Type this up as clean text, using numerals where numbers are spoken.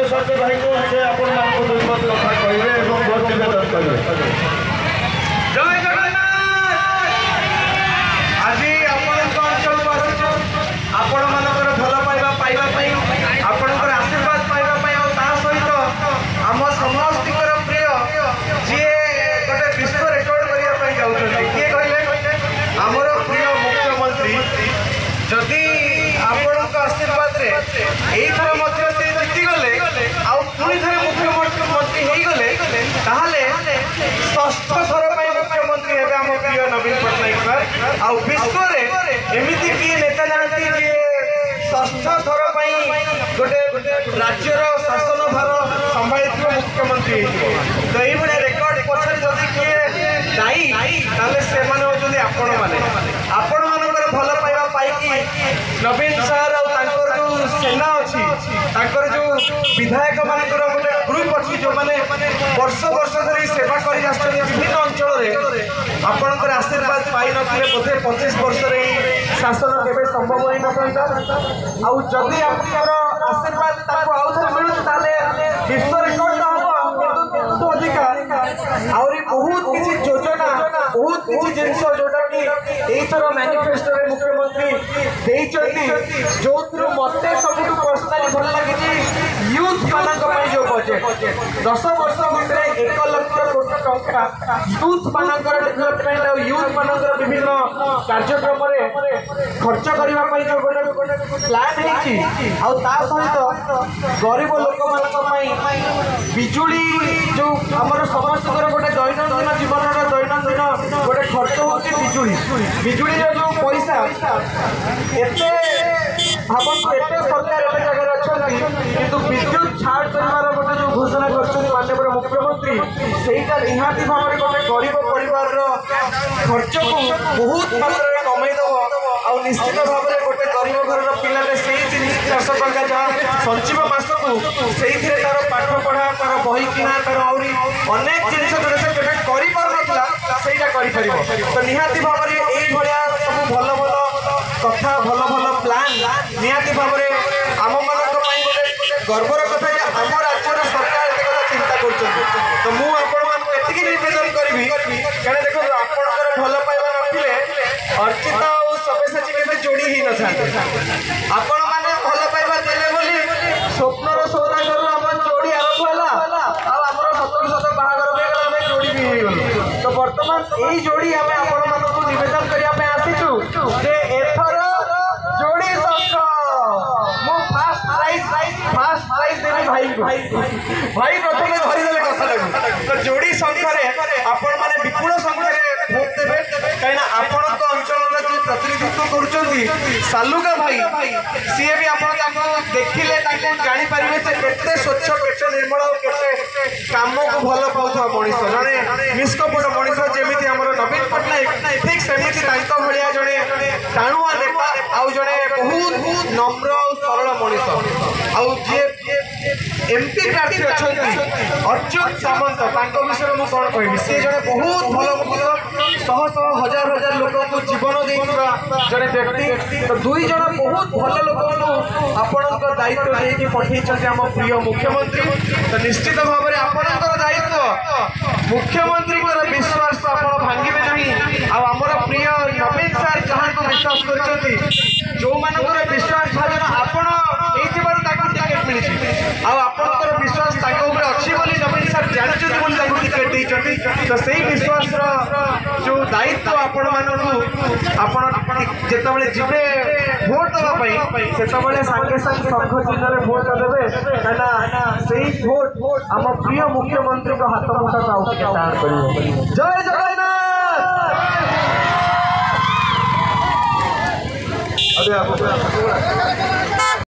संजय भाई को से आपण मानको दुई पद कथा कहिबे एवं बहुत निवेदन करिवे। जय जगन्नाथ। आज आपणक अंचल को आसी आपण मानकर भल पाइबा पाइबा पई आपणकर आशीर्वाद पाइबा पई और ता सहित आम समस्तर प्रिय जे गोटे विश्व रेकर्ड करिया पई जाउछथि के कहले हमर प्रिय मुख्यमंत्री जदि आपणक आशीर्वाद रे एई थर मध्ये से जीति गले आ पुणी थरे मुख्यमंत्री हेई गले ताहाले षष्ठ थर पई मुख्यमंत्री हेबे हम प्रिय नवीन पटनायक सर आ विश्व रे एमिति की नेता जानती जे षष्ठ थर पई गोटे राज्यर शासन भार संभाळिथिबो मुख्यमंत्री तो एई बडे रेकॉर्ड पछरे जदि के दाई ताले से माने होजोनी आपण मानकर भल पाइबा पाइकी नवीन सर और तांकर जो सेना अछि तांकर जो विधायक मानकर गोटे ग्रुप अछि जो माने वर्ष वर्ष धरि सेवा करि आछथि विभिन्न अंचल रे आपणकर आशीर्वाद पाई नथिले बोधे 25 वर्ष रे शासन केबे संभव होई नथंता आ जदि आपणकर आशीर्वाद ताको आउ थरे मिलु ताले विश्व रेकॉर्ड हबो अधिका आउरी बहुत किछि योजना बहुत किछि जिंस जोटा कि एई थर मैनिफेस्टो रे मुख्यमंत्री देइचंती जोथुर मते सबुटु पर्सनली भल लागिछि यूथ मानक पई जो बजेट 10 वर्ष भितरे 1 लाख कोटी टंका यूथ मानकर डेवलपमेंट और यूथ मानकर विभिन्न कार्यक्रम रे खर्च करबा पई जो गोटे प्लान हेछि आ ता सहित गरीब लोक मानक पई बिजुली जो हमर समस्त गोटे दैनंदिन जीवन दैनंदिन गोटे खर्च होची बिजुली जो पैसा एते भावक एते सरकार एते जगह अछंती किंतु विद्युत छाड़ करबार गोटे जो घोषणा करछन माननीय मुख्यमंत्री सेटा निहाती भाव गोटे गरीब परिवार रो खर्च को बहुत मात्रा रे कमाई दबो आ निश्चित भाव रे गोटे गरीब घर रो पिला रे सेही 400 टका जा संजीव मास को सेही थिरे तार पाठ पढ़ा तार बही किना तार औरी अनेक जिंस जोरे से केबे करि पर नथला सेटा करि परिबो तो निहाती भाव रे एई भलिया सब भल भल कथा भल भल प्लान निहाती भाव रे आम मानक पई गोटे गर्वर कथा जे आम राज्यर सरकार एते कथा चिंता करछन तो मु आपण मान एतिकी निवेदन करबी काने देखो आपनकर भल पाइबा नथिले अर्चिता और सबेसाची केबे जोड़ी ही न थाते आपण माने भल पाइबा देले बोली स्वप्नर सौदागर हमर जोड़ी आरंभ होला आ हमर 70 बाहागर में हमें जोड़ी भी हो गलो तो वर्तमान एई जोड़ी हमें आपण मानको निवेदन करिया पे आसीछु जे एथर जोड़ी संख्या मो फास्ट प्राइस देबी भाई प्रथमे धरि देले कथा लागू तो जोड़ी संख्या रे आपण माने विपुल संख्या रे भोट देबे काइना आपण तो अंचल रे जे प्रतिनिधित्व करूचंती सालुका भाई सीए भी आपण ताको देखिले ताको जानि परिबे से केते स्वच्छ केते निर्मल केते काम को भल पाउथवा मनिष जने निष्कपट मनिष जेमिति हमर नवीन पटनायक ठीक सेमिति तांको भलिया जने टाणुआ नेता आउ जने बहुत नम्र और सरल मनिष आउ जे एमपी प्रार्थी अछंती अर्जुन सामंत तांको विषय मु कोन कहबी से जने बहुत भल शह शह हजार हजार लोक को जीवन देइबा जने व्यक्ति तो दुई जन बहुत भल लोक को आपनक दायित्व देकी पठै छथि हम प्रिय मुख्यमंत्री तो निश्चित भाव रे आपनक दायित्व मुख्यमंत्री को विश्वास आपण भांगिबे नहीं आ हमर प्रिय नवीन सर जहां को विश्वास करछथि जो मानकर विश्वास भाजन आपण एथि बार ताको टिकट मिलिछि आ आपनकर विश्वास ताको ऊपर अछि बोली नवीन सर जानछथि बोली ताको टिकट देइछथि तो सेही विश्वास रो जो दायित्व आपण मानकु आपण जेतबेले जिबे भोट दबा पई सेतबेले संगे संग संघ चिन्ह रे भोट देबे काना सेही भोट हम प्रिय मुख्यमंत्री को हाथ मुठा ताऊ के दान करियो जय जगन्नाथ अरे आप